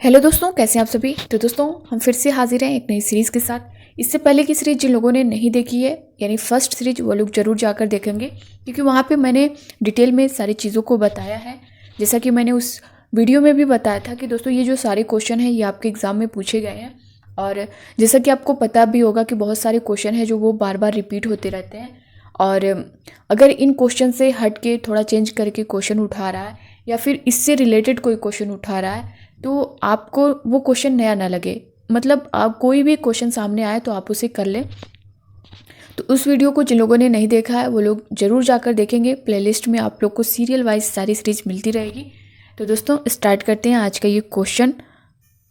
Hello दोस्तों, कैसे हैं आप सभी। तो दोस्तों हम फिर से हाजिर हैं एक नई सीरीज़ के साथ। इससे पहले की सीरीज़ जिन लोगों ने नहीं देखी है, यानी फर्स्ट सीरीज, वो लोग ज़रूर जाकर देखेंगे, क्योंकि वहाँ पे मैंने डिटेल में सारी चीज़ों को बताया है। जैसा कि मैंने उस वीडियो में भी बताया था कि दोस्तों ये जो सारे क्वेश्चन हैं ये आपके एग्ज़ाम में पूछे गए हैं। और जैसा कि आपको पता भी होगा कि बहुत सारे क्वेश्चन हैं जो वो बार बार रिपीट होते रहते हैं। और अगर इन क्वेश्चन से हट के थोड़ा चेंज करके क्वेश्चन उठा रहा है या फिर इससे रिलेटेड कोई क्वेश्चन उठा रहा है, तो आपको वो क्वेश्चन नया ना लगे। मतलब आप कोई भी क्वेश्चन सामने आए तो आप उसे कर लें। तो उस वीडियो को जिन लोगों ने नहीं देखा है वो लोग ज़रूर जाकर देखेंगे। प्लेलिस्ट में आप लोग को सीरियल वाइज सारी सीरीज मिलती रहेगी। तो दोस्तों स्टार्ट करते हैं आज का ये क्वेश्चन।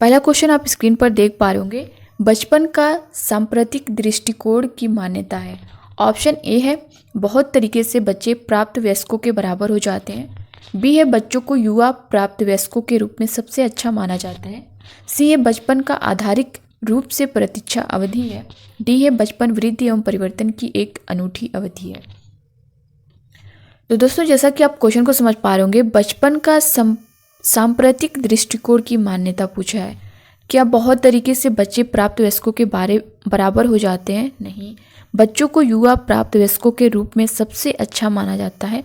पहला क्वेश्चन आप स्क्रीन पर देख पा रहे होंगे। बचपन का सांप्रतिक दृष्टिकोण की मान्यता है। ऑप्शन ए है, बहुत तरीके से बच्चे प्राप्त वयस्कों के बराबर हो जाते हैं। बी है, बच्चों को युवा प्राप्त वयस्कों के रूप में सबसे अच्छा माना जाता है। सी है, बचपन का आधारिक रूप से प्रतीक्षा अवधि है। डी है, बचपन वृद्धि एवं परिवर्तन की एक अनूठी अवधि है। तो दोस्तों जैसा कि आप क्वेश्चन को समझ पा रहे होंगे, बचपन का सांप्रतिक दृष्टिकोण की मान्यता पूछा है। क्या बहुत तरीके से बच्चे प्राप्त वयस्कों के बराबर हो जाते हैं? नहीं। बच्चों को युवा प्राप्त वयस्कों के रूप में सबसे अच्छा माना जाता है?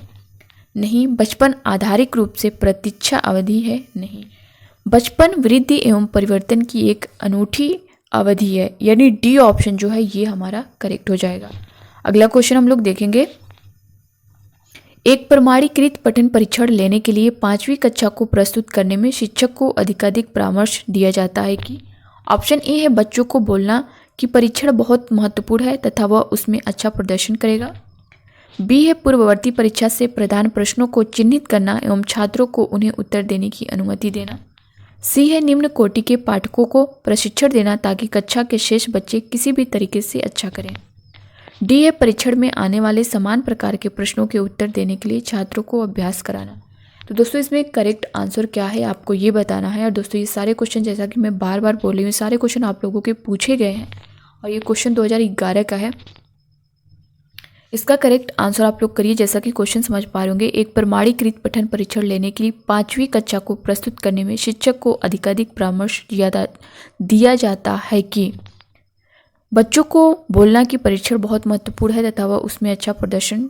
नहीं। बचपन आधारिक रूप से प्रतीक्षा अवधि है? नहीं। बचपन वृद्धि एवं परिवर्तन की एक अनूठी अवधि है, यानी डी ऑप्शन जो है ये हमारा करेक्ट हो जाएगा। अगला क्वेश्चन हम लोग देखेंगे। एक प्रमाणीकृत पठन परीक्षण लेने के लिए 5वीं कक्षा को प्रस्तुत करने में शिक्षक को अधिकाधिक परामर्श दिया जाता है कि? ऑप्शन ए है, बच्चों को बोलना कि परीक्षण बहुत महत्वपूर्ण है तथा वह उसमें अच्छा प्रदर्शन करेगा। बी है, पूर्ववर्ती परीक्षा से प्रधान प्रश्नों को चिन्हित करना एवं छात्रों को उन्हें उत्तर देने की अनुमति देना। सी है, निम्न कोटि के पाठकों को प्रशिक्षण देना ताकि कक्षा के शेष बच्चे किसी भी तरीके से अच्छा करें। डी है, परीक्षण में आने वाले समान प्रकार के प्रश्नों के उत्तर देने के लिए छात्रों को अभ्यास कराना। तो दोस्तों इसमें करेक्ट आंसर क्या है आपको ये बताना है। और दोस्तों ये सारे क्वेश्चन, जैसा कि मैं बार बार बोल रही हूँ, सारे क्वेश्चन आप लोगों के पूछे गए हैं और ये क्वेश्चन 2011 का है। इसका करेक्ट आंसर आप लोग करिए। जैसा कि क्वेश्चन समझ पा रहे होंगे, एक प्रमाणीकृत पठन परीक्षण लेने के लिए 5वीं कक्षा को प्रस्तुत करने में शिक्षक को अधिकाधिक परामर्श दिया जाता है कि बच्चों को बोलना कि परीक्षण बहुत महत्वपूर्ण है तथा वह उसमें अच्छा प्रदर्शन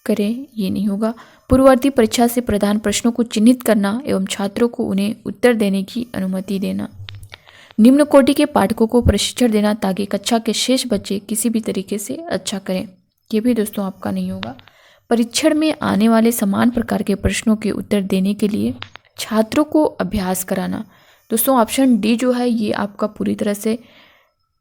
करें, ये नहीं होगा। पूर्ववर्ती परीक्षा से प्रधान प्रश्नों को चिन्हित करना एवं छात्रों को उन्हें उत्तर देने की अनुमति देना। निम्न कोटि के पाठकों को प्रशिक्षण देना ताकि कक्षा के शेष बच्चे किसी भी तरीके से अच्छा करें, ये भी दोस्तों आपका नहीं होगा। परीक्षण में आने वाले समान प्रकार के प्रश्नों के उत्तर देने के लिए छात्रों को अभ्यास कराना। दोस्तों ऑप्शन डी जो है ये आपका पूरी तरह से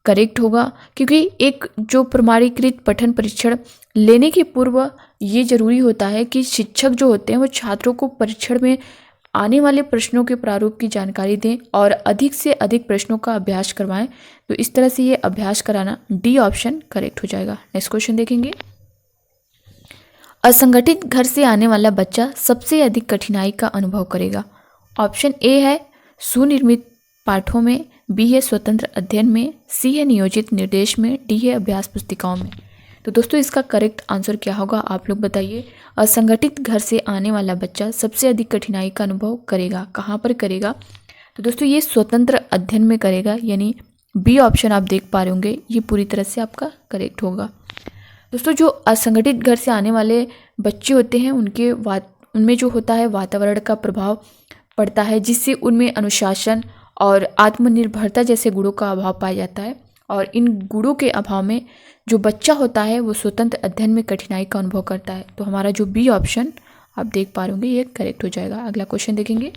करेक्ट होगा, क्योंकि एक जो प्रमाणीकृत पठन परीक्षण लेने के पूर्व ये जरूरी होता है कि शिक्षक जो होते हैं वो छात्रों को परीक्षण में आने वाले प्रश्नों के प्रारूप की जानकारी दें और अधिक से अधिक प्रश्नों का अभ्यास करवाएं। तो इस तरह से ये अभ्यास कराना, डी ऑप्शन करेक्ट हो जाएगा। नेक्स्ट क्वेश्चन देखेंगे। असंगठित घर से आने वाला बच्चा सबसे अधिक कठिनाई का अनुभव करेगा। ऑप्शन ए है, सुनिर्मित पाठों में। बी है, स्वतंत्र अध्ययन में। सी है, नियोजित निर्देश में। डी है, अभ्यास पुस्तिकाओं में। तो दोस्तों इसका करेक्ट आंसर क्या होगा आप लोग बताइए। असंगठित घर से आने वाला बच्चा सबसे अधिक कठिनाई का अनुभव करेगा। कहाँ पर करेगा? तो दोस्तों ये स्वतंत्र अध्ययन में करेगा, यानी बी ऑप्शन आप देख पा रहे होंगे ये पूरी तरह से आपका करेक्ट होगा। दोस्तों जो असंगठित घर से आने वाले बच्चे होते हैं उनमें जो होता है वातावरण का प्रभाव पड़ता है, जिससे उनमें अनुशासन और आत्मनिर्भरता जैसे गुणों का अभाव पाया जाता है। और इन गुणों के अभाव में जो बच्चा होता है वो स्वतंत्र अध्ययन में कठिनाई का अनुभव करता है। तो हमारा जो बी ऑप्शन आप देख पा रहे होंगे ये करेक्ट हो जाएगा। अगला क्वेश्चन देखेंगे।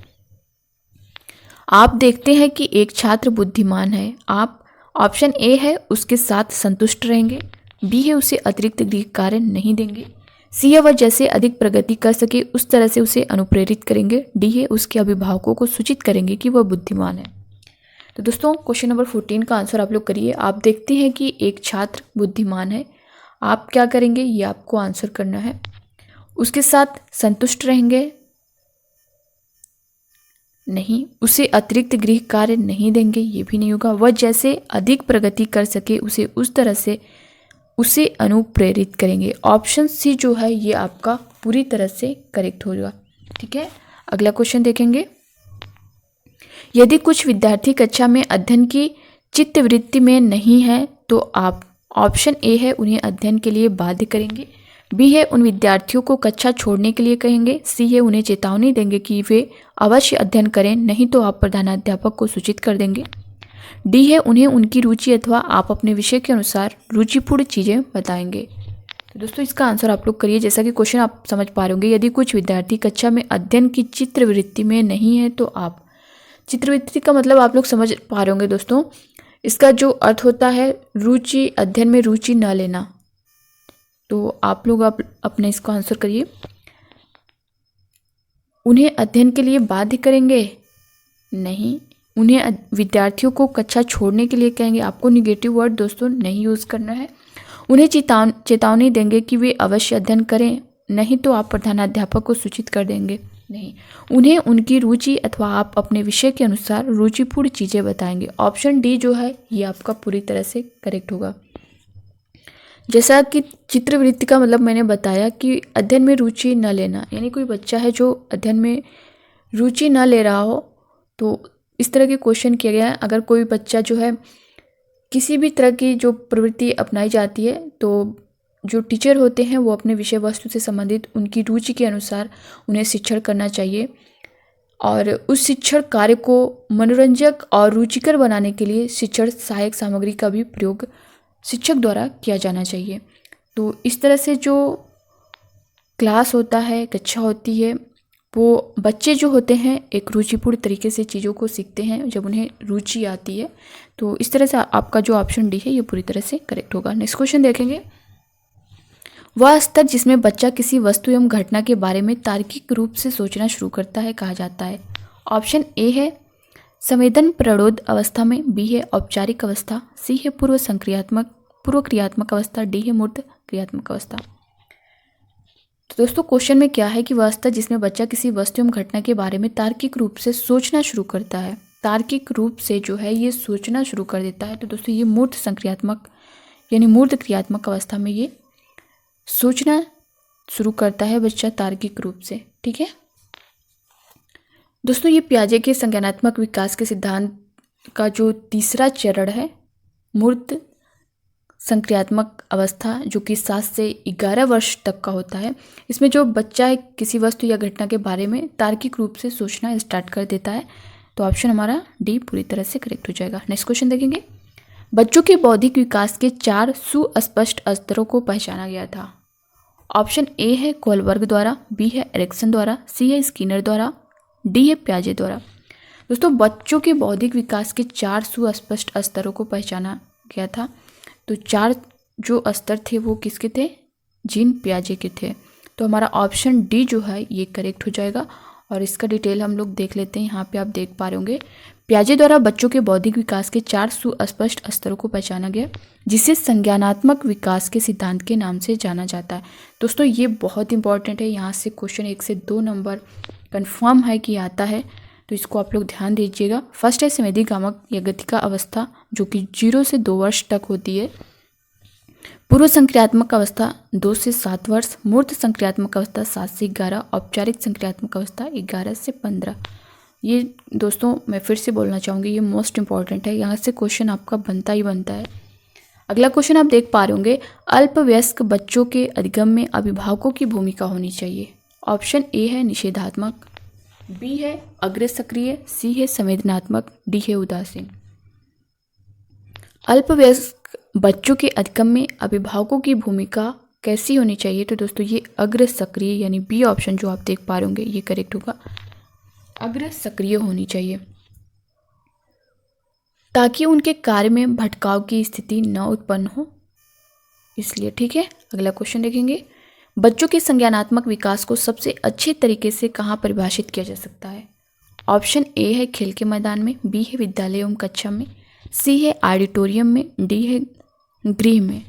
आप देखते हैं कि एक छात्र बुद्धिमान है। आप ऑप्शन ए है, उसके साथ संतुष्ट रहेंगे। बी है, उसे अतिरिक्त गृह कार्य नहीं देंगे। सी है, वह जैसे अधिक प्रगति कर सके उस तरह से उसे अनुप्रेरित करेंगे। डी है, उसके अभिभावकों को सूचित करेंगे कि वह बुद्धिमान है। तो दोस्तों क्वेश्चन नंबर 14 का आंसर आप लोग करिए। आप देखते हैं कि एक छात्र बुद्धिमान है। आप क्या करेंगे ये आपको आंसर करना है। उसके साथ संतुष्ट रहेंगे? नहीं। उसे अतिरिक्त गृह कार्य नहीं देंगे, ये भी नहीं होगा। वह जैसे अधिक प्रगति कर सके उसे उस तरह से उसे अनुप्रेरित करेंगे। ऑप्शन सी जो है ये आपका पूरी तरह से करेक्ट होगा। ठीक है, अगला क्वेश्चन देखेंगे। यदि कुछ विद्यार्थी कक्षा में अध्ययन की चित्तवृत्ति में नहीं है तो आप ऑप्शन ए है उन्हें अध्ययन के लिए बाध्य करेंगे, बी है उन विद्यार्थियों को कक्षा छोड़ने के लिए कहेंगे, सी है उन्हें चेतावनी देंगे कि वे अवश्य अध्ययन करें, नहीं तो आप प्रधानाध्यापक को सूचित कर देंगे, डी है उन्हें उनकी रुचि अथवा आप अपने विषय के अनुसार रुचिपूर्ण चीज़ें बताएंगे। तो दोस्तों इसका आंसर आप लोग करिए। जैसा कि क्वेश्चन आप समझ पा रहे होंगे, यदि कुछ विद्यार्थी कक्षा में अध्ययन की चित्रवृत्ति में नहीं है तो आप, चित्रवृत्ति का मतलब आप लोग समझ पा रहे होंगे दोस्तों, इसका जो अर्थ होता है रुचि, अध्ययन में रुचि न लेना। तो आप लोग अपने इसको आंसर करिए। उन्हें अध्ययन के लिए बाध्य करेंगे, नहीं। उन्हें विद्यार्थियों को कक्षा छोड़ने के लिए कहेंगे, आपको निगेटिव वर्ड दोस्तों नहीं यूज़ करना है। उन्हें चेतावनी देंगे कि वे अवश्य अध्ययन करें, नहीं तो आप प्रधानाध्यापक को सूचित कर देंगे, नहीं। उन्हें उनकी रुचि अथवा आप अपने विषय के अनुसार रुचिपूर्ण चीज़ें बताएंगे। ऑप्शन डी जो है ये आपका पूरी तरह से करेक्ट होगा। जैसा कि चित्रवृत्ति का मतलब मैंने बताया कि अध्ययन में रुचि न लेना, यानी कोई बच्चा है जो अध्ययन में रुचि न ले रहा हो, तो इस तरह के क्वेश्चन किया गया है। अगर कोई बच्चा जो है किसी भी तरह की जो प्रवृत्ति अपनाई जाती है, तो जो टीचर होते हैं वो अपने विषय वस्तु से संबंधित उनकी रुचि के अनुसार उन्हें शिक्षण करना चाहिए, और उस शिक्षण कार्य को मनोरंजक और रुचिकर बनाने के लिए शिक्षण सहायक सामग्री का भी प्रयोग शिक्षक द्वारा किया जाना चाहिए। तो इस तरह से जो क्लास होता है, कक्षा होती है, वो बच्चे जो होते हैं एक रुचिपूर्ण तरीके से चीज़ों को सीखते हैं जब उन्हें रुचि आती है। तो इस तरह से आपका जो ऑप्शन डी है ये पूरी तरह से करेक्ट होगा। नेक्स्ट क्वेश्चन देखेंगे। वह स्तर जिसमें बच्चा किसी वस्तु एवं घटना के बारे में तार्किक रूप से सोचना शुरू करता है कहा जाता है। ऑप्शन ए है संवेदन प्रौढ़ अवस्था में, बी है औपचारिक अवस्था, सी है पूर्व क्रियात्मक अवस्था, डी है मूर्त क्रियात्मक अवस्था। तो दोस्तों क्वेश्चन में क्या है कि वह अवस्था जिसमें बच्चा किसी वस्तु एवं घटना के बारे में तार्किक रूप से सोचना शुरू करता है, तार्किक रूप से जो है ये सोचना शुरू कर देता है। तो दोस्तों ये मूर्त संक्रियात्मक यानी मूर्त क्रियात्मक अवस्था में ये सोचना शुरू करता है बच्चा तार्किक रूप से, ठीक है। दोस्तों ये पियाजे के संज्ञानात्मक विकास के सिद्धांत का जो तीसरा चरण है, मूर्त संक्रियात्मक अवस्था, जो कि 7 से 11 वर्ष तक का होता है, इसमें जो बच्चा है किसी वस्तु या घटना के बारे में तार्किक रूप से सोचना स्टार्ट कर देता है। तो ऑप्शन हमारा डी पूरी तरह से करेक्ट हो जाएगा। नेक्स्ट क्वेश्चन देखेंगे। बच्चों के बौद्धिक विकास के 4 सुस्पष्ट स्तरों को पहचाना गया था। ऑप्शन ए है कोलबर्ग द्वारा, बी है एरिक्सन द्वारा, सी है स्किनर द्वारा, डी है पियाजे द्वारा। दोस्तों बच्चों के बौद्धिक विकास के 4 सुस्पष्ट स्तरों को पहचाना गया था। तो 4 जो स्तर थे वो किसके थे? जीन पियाजे के थे। तो हमारा ऑप्शन डी जो है ये करेक्ट हो जाएगा। और इसका डिटेल हम लोग देख लेते हैं। यहाँ पे आप देख पा रहे होंगे, पियाजे द्वारा बच्चों के बौद्धिक विकास के 4 सुस्पष्ट स्तरों को पहचाना गया, जिसे संज्ञानात्मक विकास के सिद्धांत के नाम से जाना जाता है। दोस्तों ये बहुत इंपॉर्टेंट है, यहाँ से क्वेश्चन 1 से 2 नंबर कन्फर्म है कि आता है, तो इसको आप लोग ध्यान दीजिएगा। फर्स्ट है संवेदीगामक या गतिका अवस्था, जो कि 0 से 2 वर्ष तक होती है। पूर्व संक्रियात्मक अवस्था 2 से 7 वर्ष, मूर्त संक्रियात्मक अवस्था 7 से 11, औपचारिक संक्रियात्मक अवस्था 11 से 15। ये दोस्तों मैं फिर से बोलना चाहूँगी, ये मोस्ट इंपॉर्टेंट है, यहाँ से क्वेश्चन आपका बनता ही बनता है। अगला क्वेश्चन आप देख पा रहे होंगे, अल्पवयस्क बच्चों के अधिगम में अभिभावकों की भूमिका होनी चाहिए। ऑप्शन ए है निषेधात्मक, बी है अग्र सक्रिय, सी है संवेदनात्मक, डी है उदासीन। अल्पवयस्क बच्चों के अधिगम में अभिभावकों की भूमिका कैसी होनी चाहिए? तो दोस्तों ये अग्र सक्रिय यानी बी ऑप्शन जो आप देख पा रहे होंगे ये करेक्ट होगा, अग्र सक्रिय होनी चाहिए, ताकि उनके कार्य में भटकाव की स्थिति न उत्पन्न हो, इसलिए। ठीक है, अगला क्वेश्चन देखेंगे। बच्चों के संज्ञानात्मक विकास को सबसे अच्छे तरीके से कहाँ परिभाषित किया जा सकता है? ऑप्शन ए है खेल के मैदान में, बी है विद्यालय एवं कक्षा में, सी है ऑडिटोरियम में, डी है गृह में।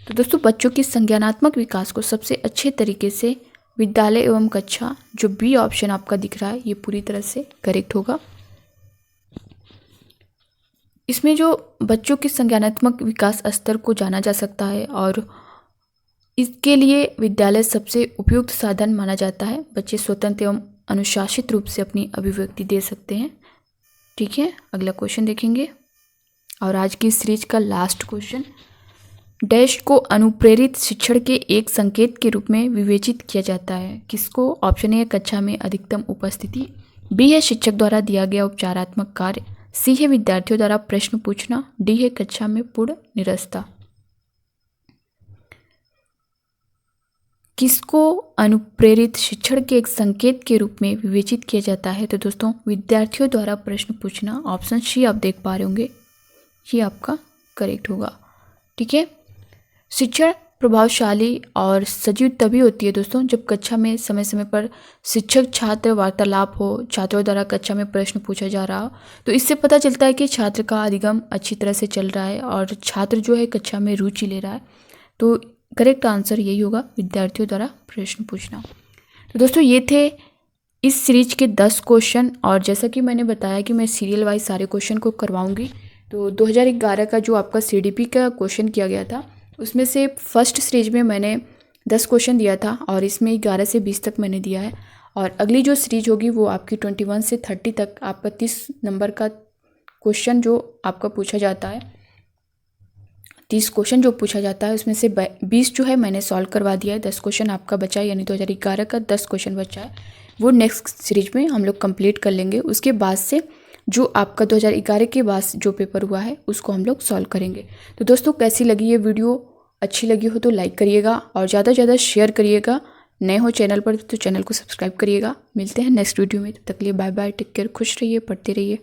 तो दोस्तों बच्चों के संज्ञानात्मक विकास को सबसे अच्छे तरीके से विद्यालय एवं कक्षा, जो बी ऑप्शन आपका दिख रहा है ये पूरी तरह से करेक्ट होगा। इसमें जो बच्चों के संज्ञानात्मक विकास स्तर को जाना जा सकता है और इसके लिए विद्यालय सबसे उपयुक्त साधन माना जाता है। बच्चे स्वतंत्र एवं अनुशासित रूप से अपनी अभिव्यक्ति दे सकते हैं। ठीक है, अगला क्वेश्चन देखेंगे और आज की सीरीज का लास्ट क्वेश्चन। डैश को अनुप्रेरित शिक्षण के एक संकेत के रूप में विवेचित किया जाता है। किसको? ऑप्शन ए कक्षा में अधिकतम उपस्थिति, बी है शिक्षक द्वारा दिया गया उपचारात्मक कार्य, सी है विद्यार्थियों द्वारा प्रश्न पूछना, डी है कक्षा में पूर्ण निरस्ता। किसको अनुप्रेरित शिक्षण के एक संकेत के रूप में विवेचित किया जाता है? तो दोस्तों विद्यार्थियों द्वारा प्रश्न पूछना। ऑप्शन सी आप देख पा रहे होंगे, ये आपका करेक्ट होगा। ठीक है, शिक्षण प्रभावशाली और सजीव तभी होती है दोस्तों जब कक्षा में समय समय पर शिक्षक छात्र वार्तालाप हो, छात्रों द्वारा कक्षा में प्रश्न पूछा जा रहा हो। तो इससे पता चलता है कि छात्र का अधिगम अच्छी तरह से चल रहा है और छात्र जो है कक्षा में रुचि ले रहा है। तो करेक्ट आंसर यही होगा, विद्यार्थियों द्वारा प्रश्न पूछना। तो दोस्तों ये थे इस सीरीज के 10 क्वेश्चन और जैसा कि मैंने बताया कि मैं सीरियल वाइज सारे क्वेश्चन को करवाऊंगी। तो 2011 का जो आपका CDP का क्वेश्चन किया गया था उसमें से फर्स्ट सीरीज में मैंने 10 क्वेश्चन दिया था और इसमें 11 से 20 तक मैंने दिया है। और अगली जो सीरीज होगी वो आपकी 21 से 30 तक आपका 30 नंबर का क्वेश्चन जो आपका पूछा जाता है, 30 क्वेश्चन जो पूछा जाता है उसमें से 20 जो है मैंने सॉल्व करवा दिया है। 10 क्वेश्चन आपका बचा है, यानी 2011 का 10 क्वेश्चन बचा है, वो नेक्स्ट सीरीज में हम लोग कंप्लीट कर लेंगे। उसके बाद से जो आपका 2011 के बाद जो पेपर हुआ है उसको हम लोग सॉल्व करेंगे। तो दोस्तों कैसी लगी ये वीडियो? अच्छी लगी हो तो लाइक करिएगा और ज़्यादा से ज़्यादा शेयर करिएगा। नए हो चैनल पर तो चैनल को सब्सक्राइब करिएगा। मिलते हैं नेक्स्ट वीडियो में, तब तक के लिए बाय बाय, टेक केयर, खुश रहिए, पढ़ते रहिए।